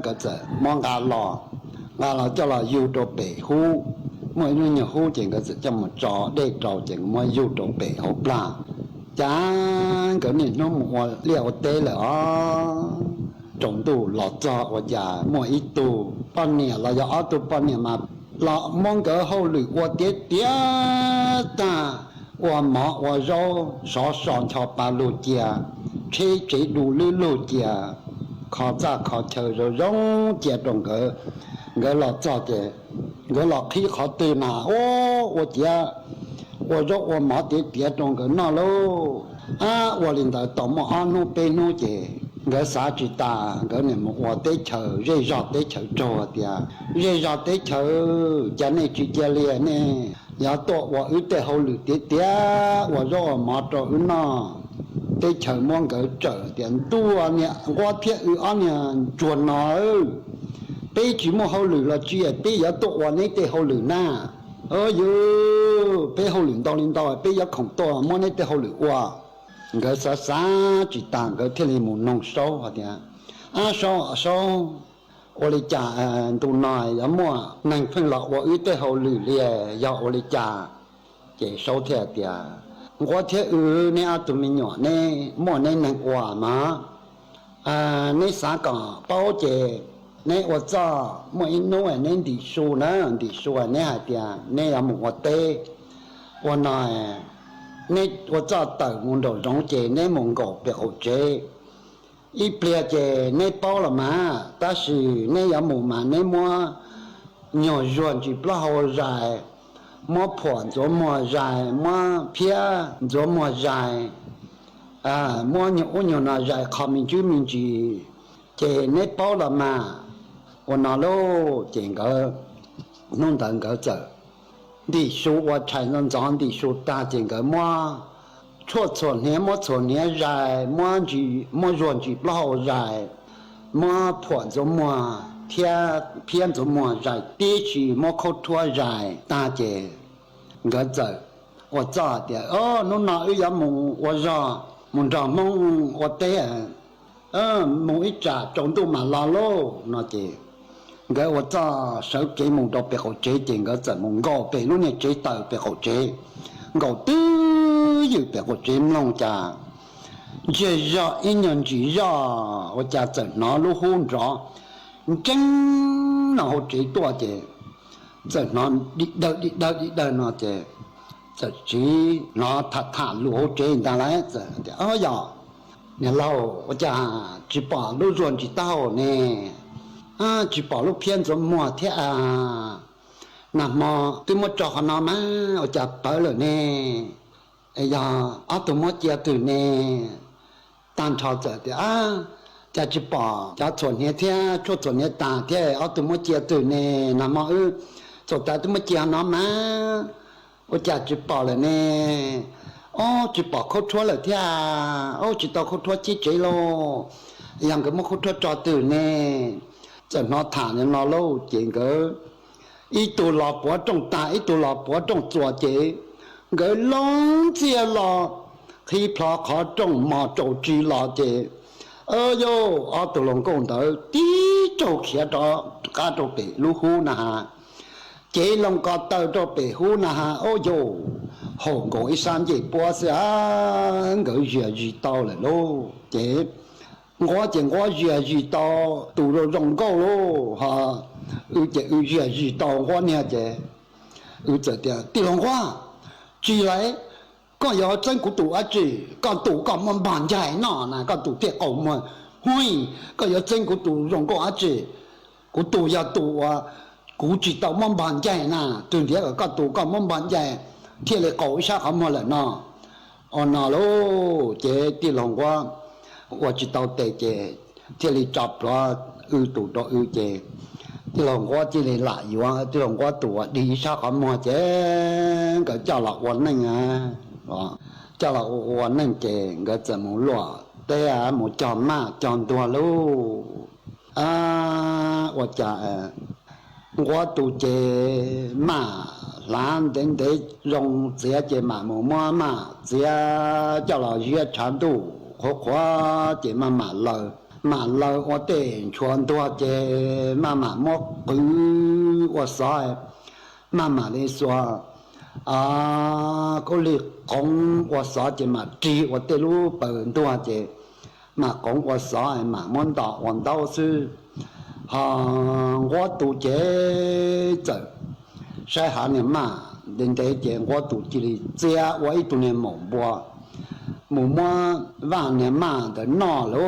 个这我俺了叫了有着北湖mỗi người nhiều湖这个是这么着这着这么有着北湖啦chán cái này nó mua liều tê là trồng tù lọt cho và già mua ít tù bao nhiêu là do tù bao nhiêu mà lọ mong cái hậu lử qua tiết ta qua mỏ qua rau xó xòn cho bà lù chè chế đủ lù chè khó ra khó chờ rồi giống chè trồng cái lọt cho chè cái lọt khi khó từ nào và chè我说我冇点种个那喽，我领导到么弄背弄的，我啥知道？我你们我得求，热热得求做的，热热得求，家内去家里呢，要多我有得好路的的，我说我冇做那，得求么个做点多呢，我偏呢做那，背住么好路了，主要背要多我呢得好路呐。bây hậu luyện đào bây giờ không to mà này để hậu luyện qua cái sa chỉ tàng cái thiên lý muốn nông sâu hả thì sâu我哋家都奈有么能分落我有得好旅咧要我哋家嘅收贴啲我贴呢都没有呢么呢能话嘛呢啥个包姐呢我知么一弄呢地数呢地数呢下啲呢有么我得我奈呢我知到我都容姐呢蒙古表姐一别姐那包了嘛，但是那也没嘛，那么鸟软就不好来，么盘做么来，么片做么来，么鸟那来靠民主，姐那包了嘛，我拿喽这个弄到个走，地数我才能长地数大这个么。错年么错年来么软就不好来么盘做么天偏做么来地区么靠拖来大姐个走我早的侬哪有呀梦我让梦着梦我得梦一扎中度嘛拉喽那姐个我早手机梦到别好接点个怎梦高被侬呢接到别好接高都有别个真弄家，这热一年之热，我家在哪路红着，真然后最多的，在哪里那的，在去哪他路后真当然在的，哎呀，你老我家只把路转知道呢，只把路偏着么天那么对么找好那么我家摆了呢。哎呀，多么节对呢？当朝着的家去把家昨天昨天当天多么节对呢？那么做到多么节那么，我家去把了呢？去把口戳了天，知道口戳几咯？ yang cái một chút cho từ nè cho nó thả nên nó lâu chuyện cái ít tu lò bỏ trong ta ít tu lò bỏ trong chùa chế cái long chia lò khi phá khó trong mà trâu chi lò chế yo ở tu lòng công tới tí trâu kia đó cá trâu bị lú hu na ha chế lòng có tờ trâu bị hu na ha yo hồ ngồi san gì bỏ ra người gì tao lại lô chế我越遇到读了容够咯哈，越遇到我呢这，这点地方话，起来，个要真古读啊子，个读个么办在那个读别个么，喂，个要真古读容够啊子，古读要读啊，古知道么办在那，对点个读个么办在，贴来搞一下好么了呢？哦那咯，这地方话。我知道的这，这里找了读到这，这让我这里来哇，这让我读离啥个么这，个叫了我那啊，啊，叫了我那这个怎么落？对啊，没叫嘛，叫多喽，啊，我讲我读这嘛。蓝等的用这嘛么嘛，这叫了越长度。khó chỉ mà lời我哋全多嘅嘛莫佢我晒嘛你說個你講我晒只嘛知我哋路本多嘅嘛講我晒嘛滿到黃刀書我讀嘅就晒下年嘛人哋嘅我讀這裡這我一讀年冇播mùa mua vàng nhà mà cái nọ lô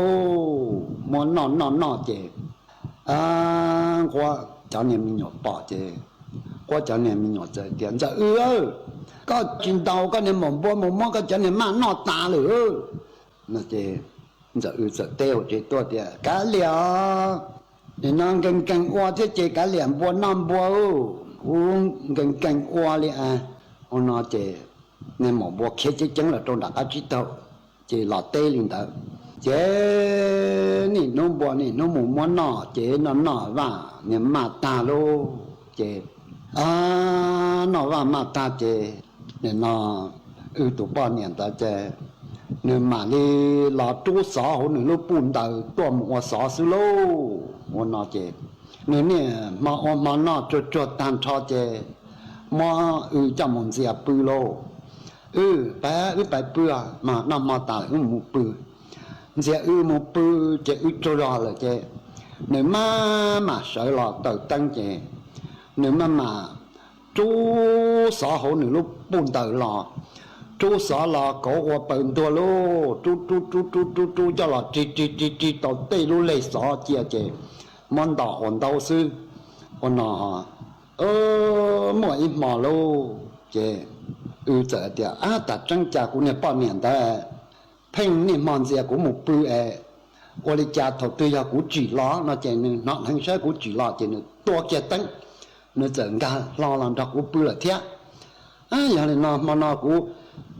mua nọ chứ qua cho nên mình nhỏ bỏ chứ qua cho nên mình nhỏ chơi tiền cho có chuyện đầu có nên mùa mua có cho nên mà nọ ta nữa nó chứ giờ giờ tiêu chứ tôi thì cá liều thì nó gần qua thế chứ cá liều bua năm bua gần qua liền nó chứ nên một bộ kia chắc chắn là trong đặc á chỉ tao chỉ là tê liền đó chế nè nó bộ nè nó muốn nọ chế nó và nên mà ta lô chế nó và mà ta chế nên nó tụ bao nhiêu ta chế nên mà đi là chú xã hội nên nó buồn đầu tôi một xã xứ lô muốn nó chế nên nè mà nó cho tan cho chế mà cho một gì bự lô bé bữa mà năm mà ta một bữa giờ một bữa giờ cho ra là chứ nếu mà sợ là tự tăng chứ nếu mà chú xã hội nếu lúc buồn tự là chú xã là có qua bệnh tua lô chú cho là chỉ tao tây lô lấy xã chia chứ món đỏ hòn đau sư hòn nọ mọi ít mà lô chứ giờ thì ta trang trả của nhà bao nhiêu đó, phèn niệm mòn gì của một bữa我哋家头对呀，古住咯，那就那很少古住咯，就多嘅等，那整个老人家古不了听，有的那么古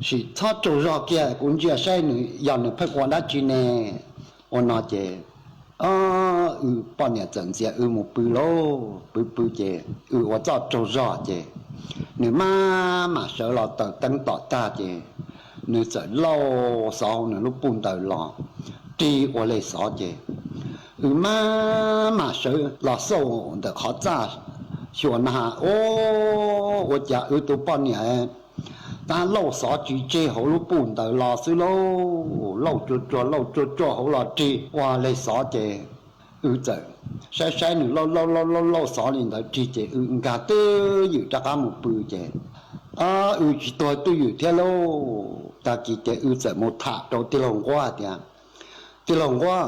是他做肉嘅，古只晒你，有人拍过那住呢，我那就半年整些冇不咯，不嘅，我做做肉嘅，你妈嘛少了到等到大嘅，你就老少你都搬到咯。đi我来少节，妈说老手的好早，说那我家有多半年，但老少就接好了搬到老师喽，老做好了接我来少节，这晒你老少年的直接家都有这个么不节，有几多都有天喽，但直接有这么他到地龙瓜的。ที่หลงว่า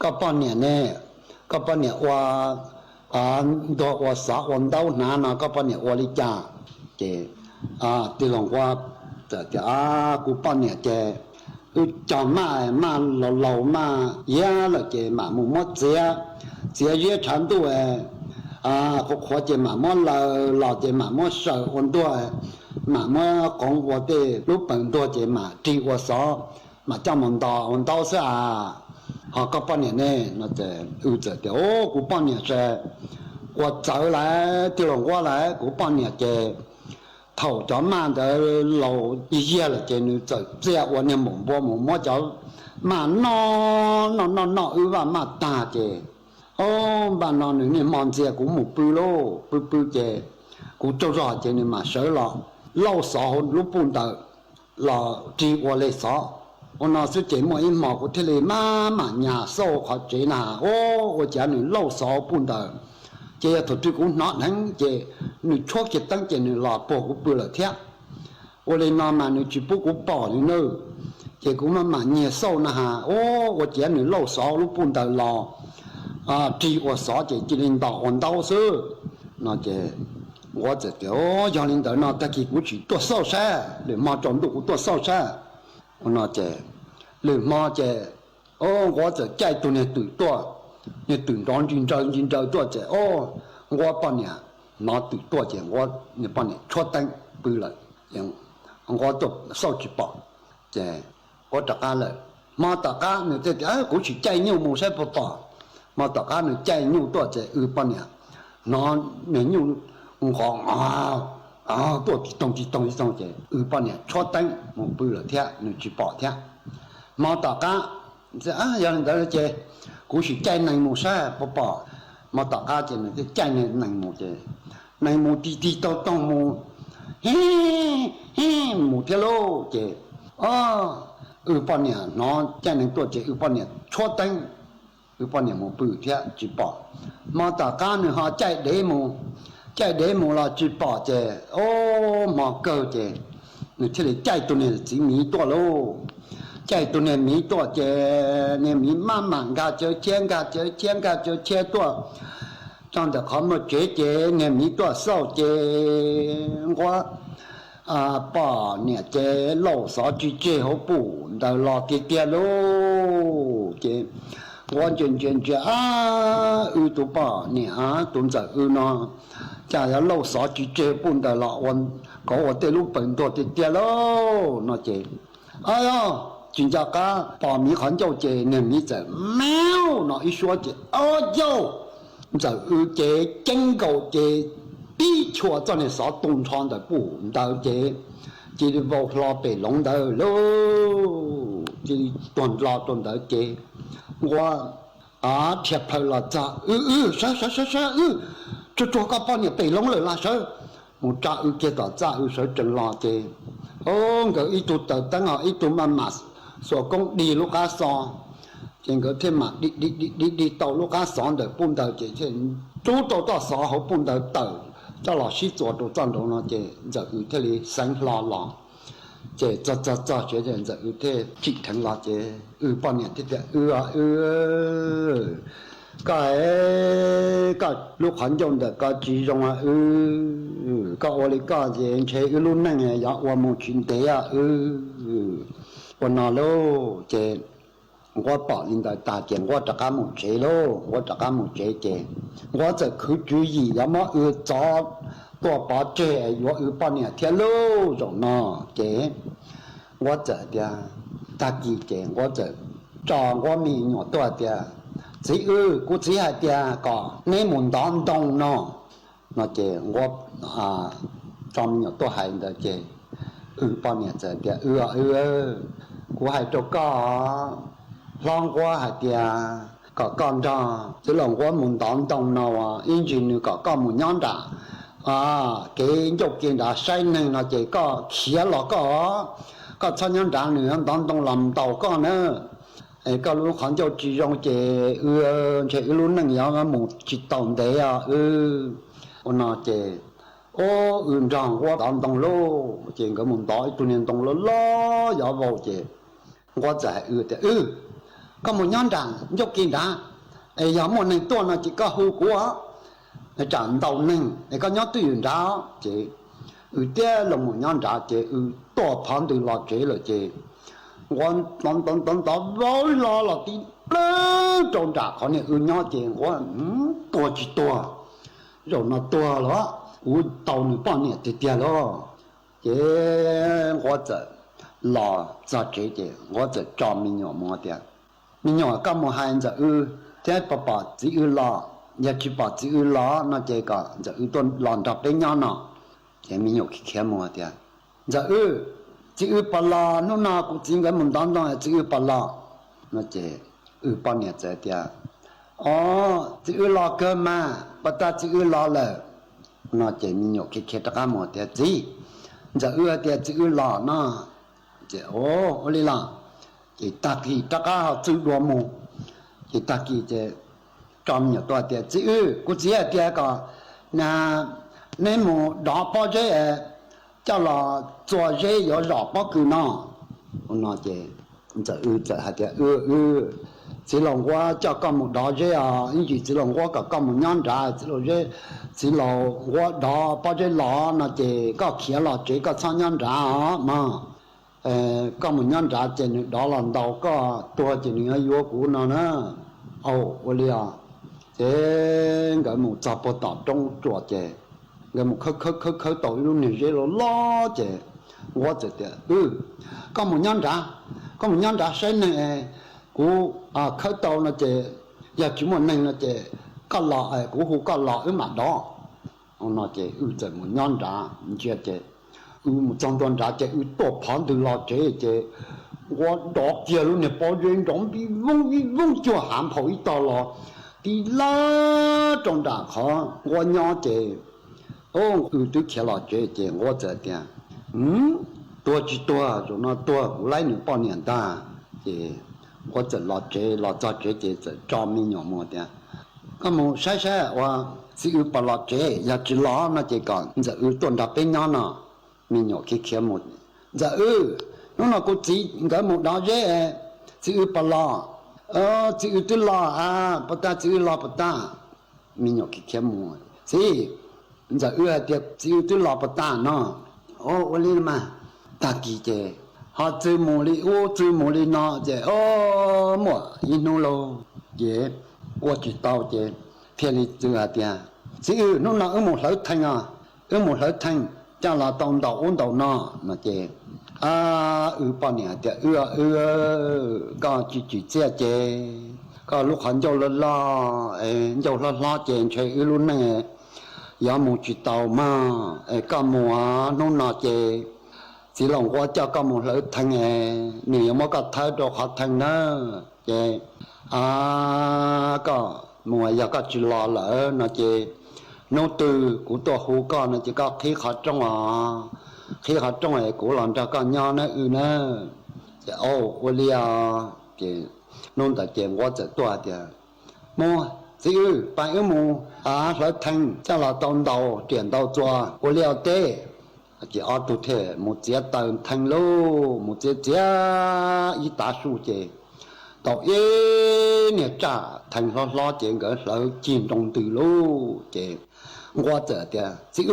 ก็ป้อนเนี่ยเนี่ยก็ป้อนเนี่ยว่าตัวว่าสาวันเต้าหนานะก็ป้อนเนี่ยวาลิจ่าเจที่หลงว่าจะกูป้อนเนี่ยเจจอมมาเรามาเยอะเลยเจมาหมู่มดเสียเยอะชั้นตัวเขาขอเจมาหมดเราเจมาหมดเสือคนตัวมาหมดของว่าเตรูปเป็นตัวเจมาที่ว่าสอmà cho mình đào sẽ họ có bao nhiêu này nó sẽ ưu giờ thì ô của bao nhiêu sẽ qua trở lại tiêu lòng qua lại của bao nhiêu cái thầu cho mà để lâu gì là cái nữ giờ giờ qua nhà mồm cháu mà nó ưu và mà ta cái ô bà nó nữ này mòn gì cũng một bự cái cũng cho rõ cái này mà sợ là lâu sáu lúc buồn đời là chỉ qua lấy sáu nó sẽ chỉ mỗi mỏ của thế này mà nhà sâu họ chỉ là ô cái này lâu sáu buồn đời chỉ là tôi cũng nói thằng chỉ người cho cái tăng chỉ là bỏ cũng bự là thế ô lên nó mà người chỉ bố cũng bỏ đi nữa chỉ cũng mà nhà sâu nè ha ô cái này lâu sáu lúc buồn đời là chỉ qua sáu chỉ lên đào hoàn đào sư nó chỉ我这个家领导那他给过去多少噻，你妈长度多少噻？我那这，你妈这，哦，我这再多年对多，你对当今朝多这，哦，我帮你拿对多这，你帮你确定不了，我都少去报，这我大家了，妈大家你这过去再牛没啥不报，妈大家你再牛多这，帮你拿你牛。tôi chỉ tông chứ, bao nhiêu cho đánh một bữa là thế, người chỉ bỏ thế, mà tất cả, giờ này đó chứ, cũng chỉ chạy này một xe bỏ, mà tất cả chứ này chạy này một chứ, này một đi tông một, một thế lô chứ, bao nhiêu nó chạy này tôi chứ, bao nhiêu cho đánh, bao nhiêu một bữa thế chỉ bỏ, mà tất cả người họ chạy để một chạy để một là chỉ bỏ chứ, ô mà cơ chứ, người thế này chạy tụi này chỉ mỹ to lô, chạy tụi này mỹ to chứ, này mỹ mang cả chứ, chén cả chứ chén to, trong đó có một chế này mỹ to sau chứ, qua bỏ nè chứ lâu sáu chế hậu bù, đầu lò kia lô chứ, quan chuyện chứ tụ bỏ nè tụi giờ nó chả là lâu sáu chế bún đầu lò quan có ở đây lúc bệnhตัวkia lô nó chứ, chuyện cha cả bỏ mỹ khoản châu chế nên mỹ giờ máu nó ít số chứ, châu giờ chế chân cầu chế bí chùa cho nên sáu đông trang的bún đầu chế chỉ được vào lo bể lông đầu lô chỉ toàn lo toàn đầu chế我贴牌了咋啥这个帮你背拢了啦啥我咋给到咋说真垃圾个一度到等一度慢慢所讲đi lúc cá sò trên cái thêm mà đi tàu lúc cá sò được bún đầu chế trên chú tàu sò họ bún đầu tàu cho là sĩ做到赚到那chế giờ thế này sáng lo chế cho chế giờ thế chỉ thành là chế bao nhiêu thế cái lúc hành động được cái chỉ trong cái ở đây cái gì chế lúc này ya qua một chuyện thế còn nào lo chế我把领导大件，我这个没chế咯，我这个没chế，我这去注意，要么早多把这我把年天咯，种喏chế，我这的大几件，我这找我们我多的，只我只还的个你们当中喏，那chế我找们多还的chế，把年这的我还做个。long qua hạt tiền có con đó chứ lòng qua muốn đón đồng nào in chuyện có con muốn nhon đã cái dục kiện đã sai này là chỉ có khía lọ có cho nhon đã nữa đón đồng làm tàu con nữa có lúc hắn cho chỉ trong chỉ lúc năng yếu một chỉ tổng đấy nó chỉ rằng qua đón đồng lô chỉ có muốn đói tụi nên đồng lô lo giả vào chỉ qua giải có một nhóm đảng dục kiện đã giờ một này tôi nó chỉ có hữu của trận đầu nâng có nhóm tuyển đó chỉ thế là một nhóm đảng chỉ to phán từ lo chế là chỉ quan tận đó với lo là tin trong đảng có những nhóm chỉ có to chỉ to rồi nó to đó tàu nó bao nhiêu thì tiền đó chỉ我这老早这点，我这找没有么的。mình nhỏ các một hai giờ thế bà chỉ lo nhà chỉ bà chỉ lo nó chơi cả giờ tuần làm đập đến nhau nọ thế mình nhỏ kia mua tiền giờ chỉ bà lo nó nào cũng chỉ cái mình đón đón chỉ bà lo nó chơi bao nhiêu giờ tiền chỉ lo cơ mà bà ta chỉ lo là nó chơi mình nhỏ kia tất cả mua tiền gì giờ tiền chỉ lo nó chơi oli là chỉ ta kỳ tất cả họ chữ đồ mù chỉ ta kỳ chơi trong nhiều tuổi tiền chỉ cũng chỉ là tiền cả na nên mù đó bao giờ cho là做这有绕包个呢nó chơi giờ hai tiền chỉ là qua cho con một đó chứ nhưng chỉ là qua cả con một nhon ra chỉ là qua đó bao giờ lọ nó chơi có kia lọ chơi có sang nhon ra mà có một nhân trả tiền đó là đầu có tua tiền người yêu của nó nữa ôi thế cái một tập bộ tập trong chùa chơi cái một khơi tội luôn này dễ lo chơi quá chơi có một nhân trả sen này của khơi tội nó chơi giờ chỉ một này nó chơi có lọ của hồ có lọ ở mặt đó nó chơi chơi một nhân trả chơi một trong đoàn trả chơi tổ phán từ lọ chơi我打结了呢，包人装比翁就喊跑一道了，第拉中大行我娘的，都开了这我这点，多几多就那多，我来你半年的，我这老早这找民养么的，那么晒我只有把老这也只老那这个，这有多大变样呢，民养去开么，这nó có chỉ cái một đó dễ chữ bà lo chữ tư lo bà ta chữ lo bà ta mình nhớ cái mua gì giờ tiệc chữ tư lo bà ta nó lên mà ta kỳ chế họ chữ mù li nó chế mua inu lo chế chỉ tao chế phiền đi chữ chữ nó là ở một lối thanh cho là tông đầu ôn đầu nó mà chế bao nhiêu tiền có chỉ chế có lúc hắn cho lo tiền chơi luôn này giờ một chỉ tàu mà có mùa nó nọ chế chỉ lòng qua cho có một lỡ thành nếu mà có thay đồ học thành đó chế có mùa giờ có chỉ lo lỡ nó chế nô từ của tổ hú con nó chỉ có khí khó trong khi họ trong này của làm cho con nhau nó nữa Olia thì nôn tại chuyện quá trời toa thì mua chỉ bài mù nói thành cho là tông đầu chuyển đầu cho Olia tê chỉ ở tụ thể một chiếc tàu thành lô một chiếc ít tá su chế tàu nè trả thành lo chuyện cái lỡ chìm trong từ lô chế quá trời thì chỉ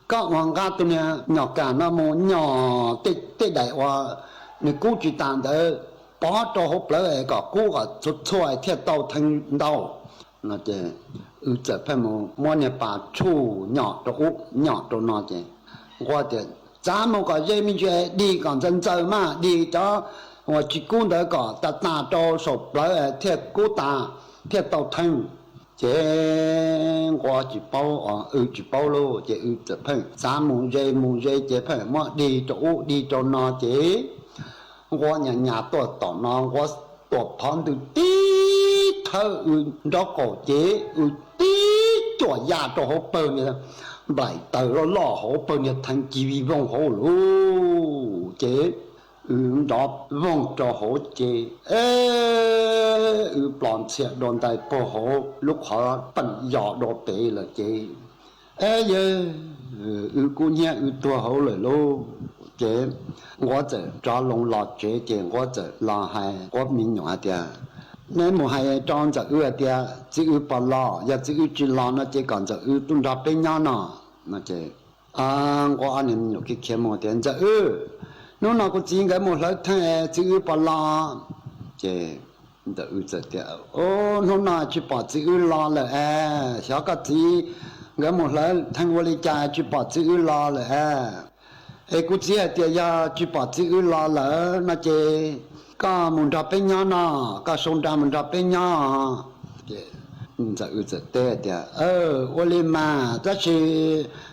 các hoàng gia tụi này nhỏ cả nó một nhỏ tết đại hoa người cũ chỉ tàn đấy bỏ cho hộp lấy cả cũ cả chút xoay theo tàu thành tàu nó chứ giờ phải mua nhà bà chu nhỏ cho nó chứ qua chứ giá một cái dây mình chơi đi còn dân chơi mà đi cho hoặc chỉ cũng đấy cả ta cho sụp lấy theo cũ ta theo tàu thành chế qua chỉ bao lô chế chế phải giá mù dây chế phải mà đi chỗ nó chế qua nhà tổ nó qua tổ phán từ tí thơ đó cổ chế tí chỗ nhà chỗ hộp bờ như bài tờ nó lo hộp bờ như thành chỉ vì vong hổ lô chế đó vong cho hổ chế bọn xe đòn tay po hổ lúc họ bận dọ đồ tệ là chế giờ cô nhẹ tua hổ lại lô chế我这抓龙老姐姐我这老海我民用的那么还装着的只有不老也只有只老那这讲着东大边呀呢那这我按年有去看么点着侬那个钱个么来听只有不老这的这的侬那去把只有老了小个钱个么来听我的家去把只有老了 hệ cú chỉ thì ya chỉ bảo chữ là nó chỉ cả muốn ra bên nhau nọ cả sông ra muốn ra bên nhau giờ giờ tê thì ôi mà đó là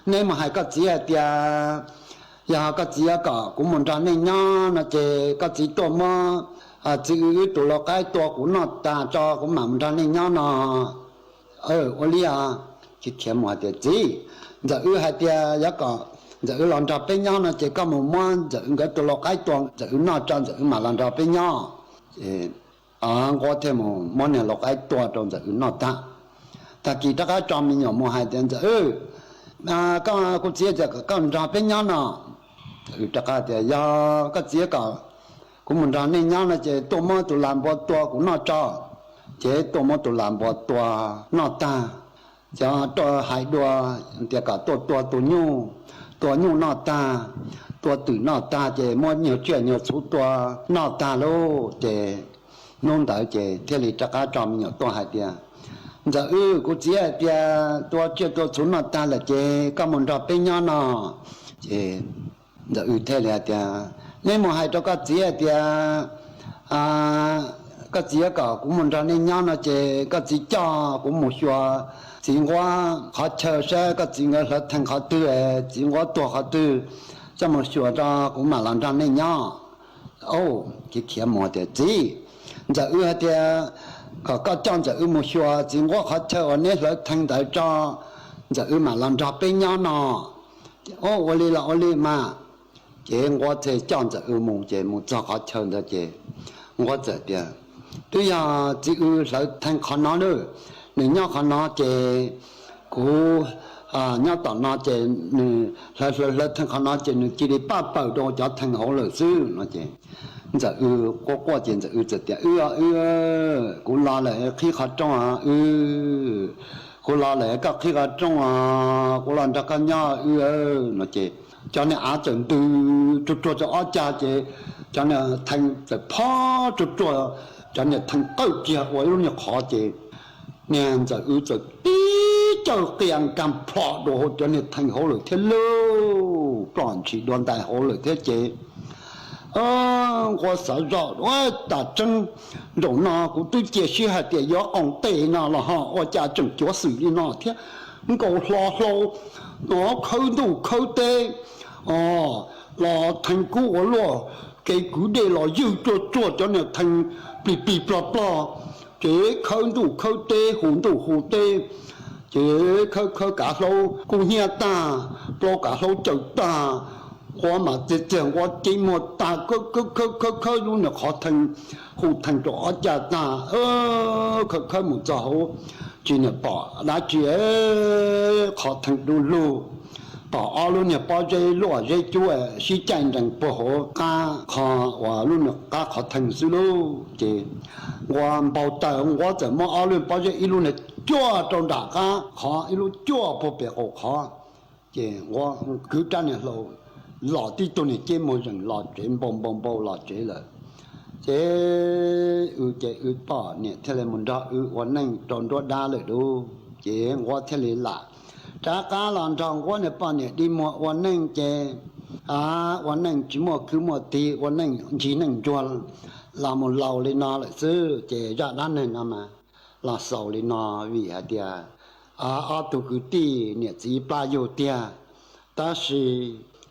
nếu mà hai cái chỉ thì ya cái chỉ cả cũng muốn ra bên nhau nó chỉ cái chỉ to mà chữ tổ là cái to của nó ta cho cũng mà muốn ra bên nhau nọ ôi chỉ kiếm một cái gì giờ hai thì ya cả giờ làm ra bên nhau nó chỉ có một món giờ cái tổ lọc cái toàn giờ nó cho giờ mà làm ra bên nhau có thêm một món này lọc cái toàn trong giờ nó ta chỉ ta cái cho mình nhỏ một hai tiền giờ các cô chị giờ các làm ra bên nhau nó ta cái thì giờ các chị cả cũng mình ra bên nhau nó chỉ tổ món tổ làm bao toa cũng nó cho chỉ tổ món tổ làm bao toa nó ta cho toa hai đua thì cả toa nhuตัวนู่นนอตาตัวตื่นนอตาเจมอเหนียวเชื่อเหนียวสู้ตัวนอตาโลเจนู่นแต่เจเทลิจักรจอมเหนียวตัวหายเดียจะกูเจียเดียตัวเชื่อตัวสู้นอตาละเจก็มันรอเป็นย้อนนอเจจะเทลิเดียนี่มันหายตัวก็เจียเดียก็เจียก็กูมันรอในย้อนนอเจก็จีจ้ากูหมู่ชัวchỉ có họ chờ xe cái chỉ có là thành họ tư chỉ có tuổi họ tư cho một số đó cũng mà làm ra nên nhau cái kia một cái gì giờ thì có trong giờ một số chỉ có họ chờ nên là thành đại cho giờ mà làm ra bên nhau nọ ôi mà cái我在讲着梦节目做好chờ的节我这边对呀这个是thành可能的nếu nhau họ nói về cô nhau tao nói về là thằng họ nói về chỉ để bắt bảo đồ cho thằng họ lợi sư nói về giờ có qua chuyện giờ giờ tiệt cô la lại khi họ trong cô la lại các khi họ trong cô làm cho các nhau nói về cho nên chuẩn từ cho cha về cho nên thằng phải phá cho nên thằng câu kia của lúc này khó về nên giờ giờ cho tiền cầm phò đồ cho nên thành hồ lợi thế lâu còn chỉ đoàn đại hồ lợi thế chế我sợ rõ我打针rồi nó cũng tôi chia sẻ hạt tiền gió ông tệ nào là họ我家整chỗ xử lý nó thế cầu lo nó khâu đủ khâu tê là thành cú của lo cái cú đề là dư cho nên thành bị bla chế khâu đủ khâu tê hồn đủ hồn tê chế khâu cả lâu cũng nghe ta lo cả lâu chậu ta qua mà tiền qua chỉ một ta khâu luôn là khó thành rõ cha ta khâu một cháu chỉ là bỏ đã chỉ khó thành đủ lu bỏ luôn là bỏ dây lúa dây chúa xí chanh rằng bỏ hồ cá khó và luôn là cá khó thành sự lu chỉ và bảo tờ và giờ mà luôn bỏ dây luôn là chúa trong đá cá khó luôn chúa bỏ bể hồ khó chỉ và cứ tranh này lâu lọ tí tôi này chế một rừng lọ chuyện bông lọ chế là chế chế bỏ nè thế là mình đóวันนั้นตอนตัวดาเลยดูเจ๊ว่าเทเลละจากการหลังทองว่าเนี่ยป่ะเนี่ยดีหมดวันนั้นเจ๊วันนั้นจีหมดคือหมดตีวันนั้นจีนั่งจวนลาหมดเราเลยนาเลยซื้อเจ๊จากนั้นเนี่ยนะมาลาเสาเลยนาวิหารเดียตุกุตีเนี่ยจีปลาโยเตีย但是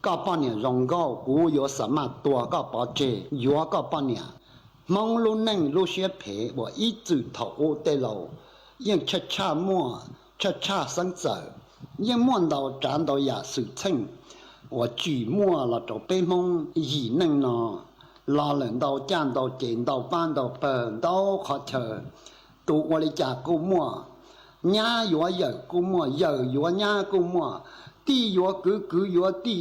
ก็ปนเนี่ยรองก็กู有什么多ก็ปอเจ有ก็ปนเนี่ยมองลุนั่งลุเสียเพว่าอีจุดเท่าเตเรายังช้ามั่วช้าสังเสริยังมั่วเราจานเราอย่าสื่อถึงว่าจีมั่วเราจะไปมองยีนั่งเนาะรอหลังเราจานเราเจนเราบ้านเราเปิดเราขอเชิญตัวบริจาคกูมั่วญาอยู่เยอะกูมั่วเยอะอยู่ญากูมั่วตีอยู่กูอยู่ตี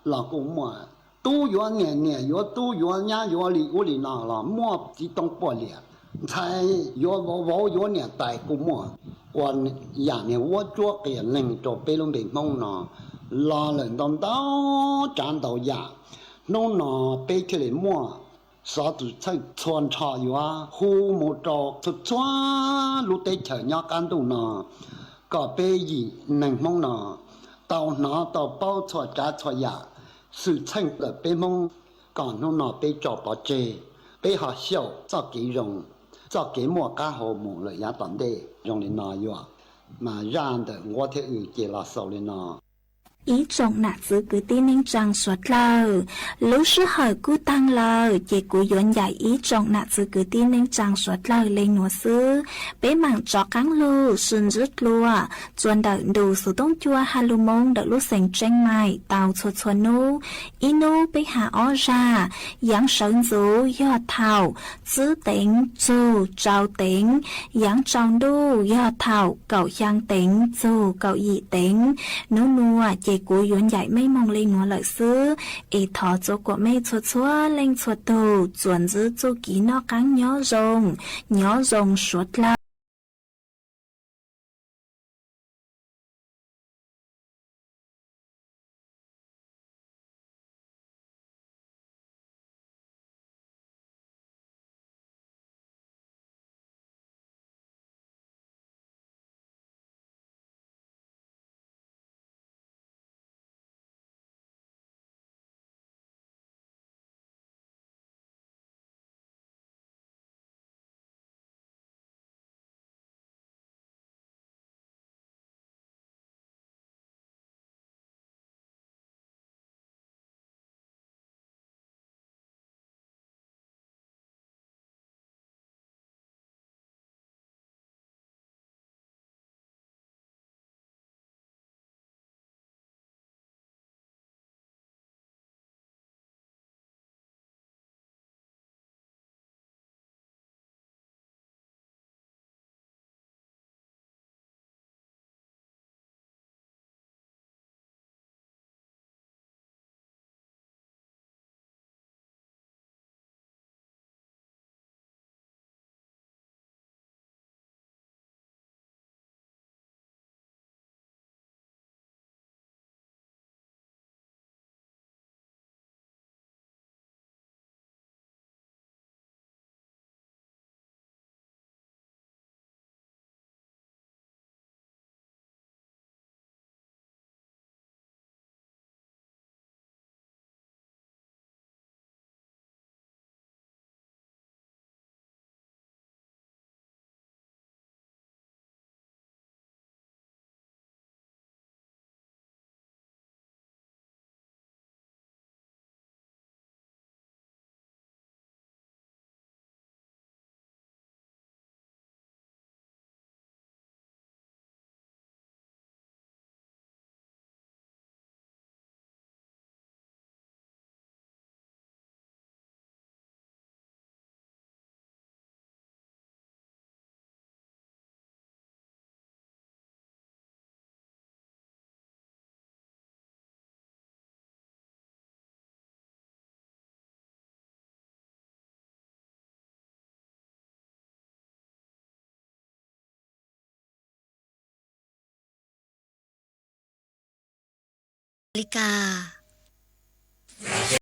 老公嘛，都有年有都有年有里屋里那了，莫只当不了，才有我有年代公嘛，我呀呢我做个人做被龙被梦呢，拉人当到站到呀，弄呢背起来么，啥子才穿插有胡木着出穿路得车呀干到呢，个背衣能梦呢，到那到包错家错呀。sự thanh là bê mông còn nó nọ bê trò bỏ chê bê họ siêu cho kỹ rồng cho kỹ mùa cá hồ mù lợi giá tận đề rồng lên nọ yếu mà ra được ngõ thế chỉ là sầu lên nọ ý trọng nạt giữ cứ tin nên chẳng suốt lờ lúc sư hỏi cú tăng lờ chỉ cú dọn dạy ý trọng nạt giữ cứ tin nên chẳng suốt lờ lên nùa sư bế mảng chó cắn lưu xuân rứt lùa chuan đợi đủ số tông chua hà lưu mông đợi lúc sành tranh mài tàu chuột chuột nu ý nu bế hạ ó ra giáng sơn dũ do thảo giữ tính dù trao tính giáng trong đu do thảo cậu giang tính dù cậu dị tính nú nùa chỉ cú dọn dạy mấy mong lên nùa lợi sư ý thọ chỗ của mê chuột chúa lên chuột tù chuồn giữ chú ký nó cắn nhỏ rồng suốt la Lika